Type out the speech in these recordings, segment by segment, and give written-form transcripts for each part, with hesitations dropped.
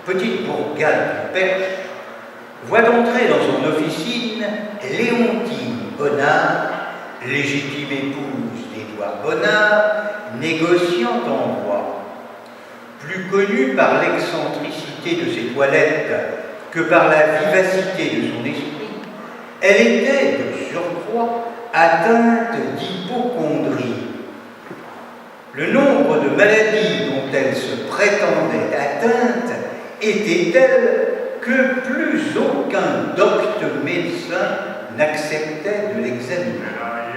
petite bourgade de Perche, voit entrer dans son officine Léontine Bonnard, légitime épouse d'Édouard Bonnard, négociant en bois. Plus connue par l'excentricité de ses toilettes que par la vivacité de son esprit, elle était, de surcroît, atteinte d'hypocondrie. Le nombre de maladies dont elle se prétendait atteinte était tel que plus aucun docte médecin n'acceptait de l'examiner.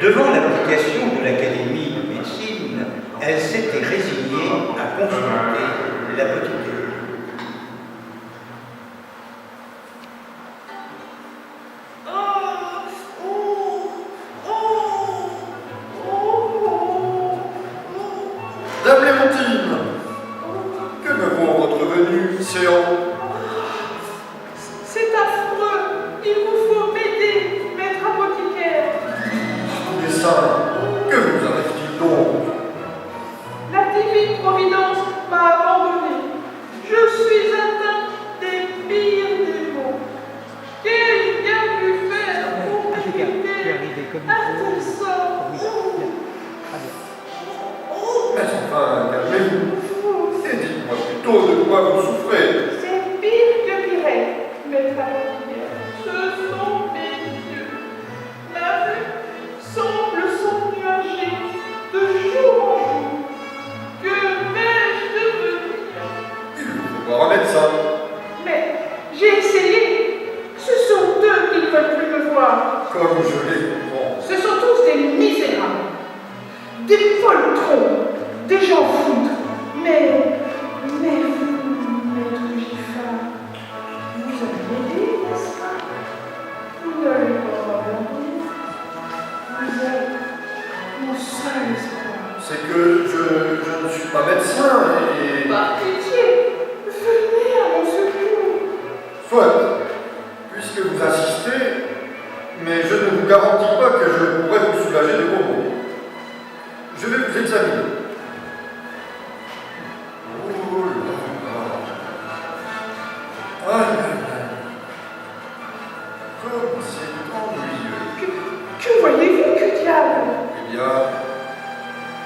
Devant l'application de l'Académie de médecine, elle s'était résignée à consulter l'apothicaire. Dame Léontine, que me vaut votre venue, séant? C'est affreux. Il vous faut m'aider, maître apothicaire. Mes saints, que vous arrive-t-il donc? La divine providence m'a abandonné. Je suis atteint des pires démons. Quel bien pu faire pour m'éviter à tel sort? Mais enfin, calmez-vous, et dites-moi plutôt de quoi vous souffrez. C'est pire que Pirette, maître apothicaire. Ce sont mes yeux. Ma vue semble s'ennuager de jour en jour. Que vais-je devenir? Il vous faut voir un médecin. Mais j'ai essayé. Ce sont eux qui ne veulent plus me voir. Comme je les comprends. Ce sont tous des misérables, des poltrons, des gens foutres. Mais vous, maître Giffard, vous allez m'aider, n'est-ce pas? Vous n'allez pas m'abandonner. Vous êtes mon seul espoir. C'est que je ne suis pas médecin et... Par pitié, venez à mon secours. Soit, puisque vous insistez, mais je ne vous garantis pas que je pourrai vous soulager de vos maux. Je vais vous examiner. Oh là là. Aïe, aïe, aïe. Comme c'est ennuyeux. Que voyez-vous, que diable? Eh bien,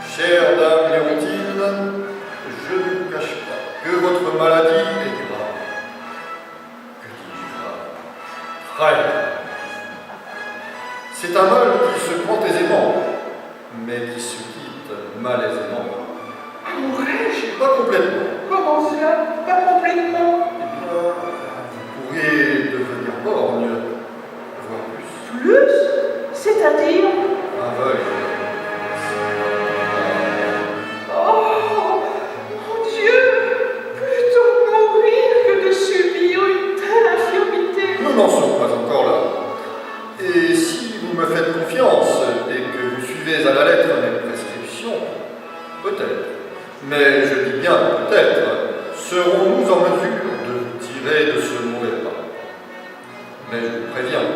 chère dame Léontine, je ne vous cache pas que votre maladie est grave. Que dis-je grave? Frêle. C'est un mal qui se prend aisément, mais qui se quitte malaisément. Mourrais-je? Pas complètement. Comment cela? Pas complètement? Eh bien, vous pourriez devenir borgne, voire plus. Plus? C'est-à-dire? Aveugle. Oh, mon Dieu! Plutôt mourir que de subir une telle infirmité. Nous n'en sommes pas encore là. Et si vous me faites confiance et que vous suivez à la lettre mes prescriptions, peut-être, mais je dis bien peut-être, serons-nous en mesure de vous tirer de ce mauvais pas. Mais je vous préviens,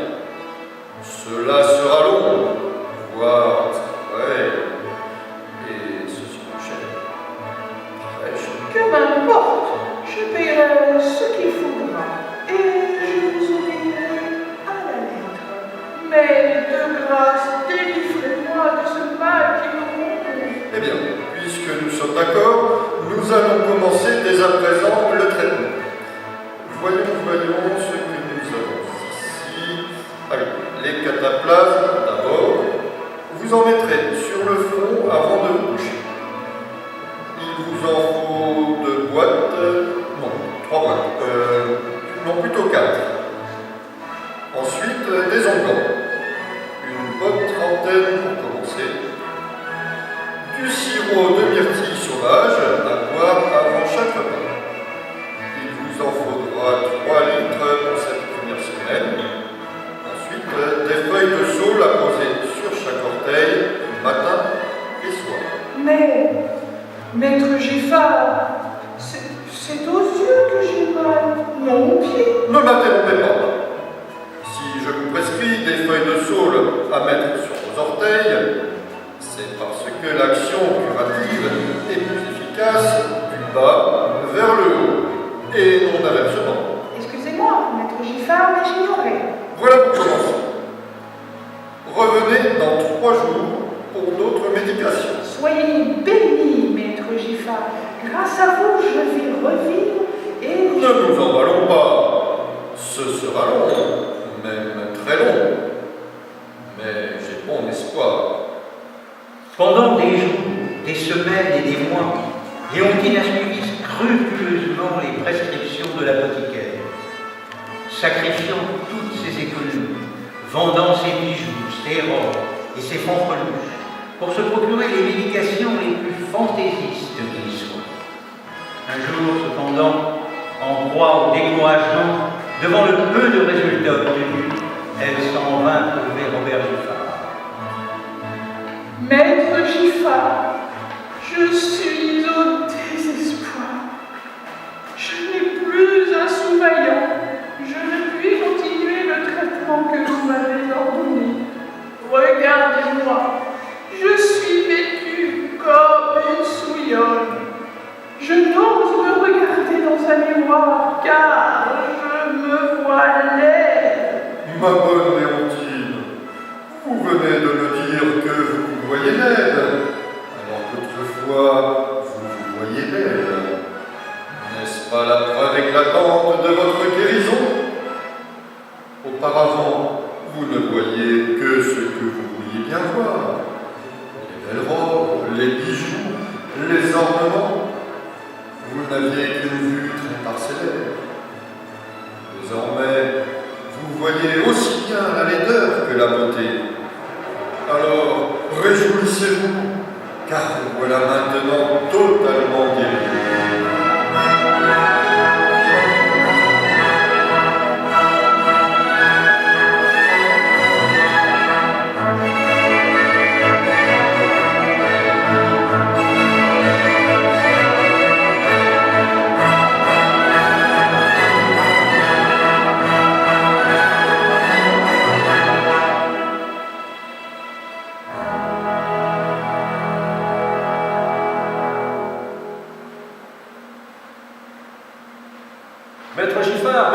cela sera long, voire très, et ceci coûte cher, très cher. Que m'importe, je paierai ce qu'il faudra et je vous obéirai à la lettre. Mais de grâce, délivrez-moi de ce mal qui me ronge. Eh bien, puisque nous sommes d'accord, nous allons commencer dès à présent le traitement. Voyons ce que nous avons ici. Allez, les cataplasmes d'abord. Vous en mettrez sur le front avant de vous coucher. Il vous en faut 2 boîtes, non, 3 boîtes, non plutôt 4. Ensuite, des onguents. Une bonne trentaine pour commencer. Du sirop de myrtille sauvage à boire avant chaque repas. Il vous en faudra 3 litres pour cette première semaine. Ensuite, des feuilles de saule à poser sur chaque orteil, matin et soir. Mais, maître Giffard, c'est aux yeux que j'ai mal, non aux pieds. Ne m'interrompez pas. Si je vous prescris des feuilles de saule à mettre sur vos orteils, c'est parce que l'action curative est plus efficace du bas vers le haut. Et non à Soyez bénis, maître Giffard. Grâce à vous, je vais revivre et... Ne nous emballons pas. Ce sera long, même très long. Mais j'ai bon espoir. Pendant des jours, des semaines et des mois, Léontine a suivi scrupuleusement les prescriptions de l'apothicaire, sacrifiant toutes ses économies, vendant ses bijoux, ses robes et ses fanfreluches pour se procurer les médications les plus fantaisistes qui soient. Un jour, cependant, en proie au découragement, devant le peu de résultats obtenus, elle s'en vint trouver Robert Giffard. Maître Giffard, je suis au désespoir. Je n'ai plus un sou vaillant. Je ne puis continuer le traitement que vous m'avez ordonné. Regardez-moi, je suis vêtue comme une souillonne. Je n'ose me regarder dans un miroir car je me vois laide. Ma bonne Léontine, vous venez de me dire que vous vous voyez laide, alors qu'autrefois vous vous voyez belle. N'est-ce pas la preuve éclatante de votre guérison? Auparavant, vous ne voyiez que ce que vous vouliez bien voir. Les belles robes, les bijoux, les ornements. Vous n'aviez qu'une vue très parcellaire. Désormais, vous voyez aussi bien la laideur que la beauté. Alors, réjouissez-vous, car vous voilà maintenant totalement guéri. Maître Giffard,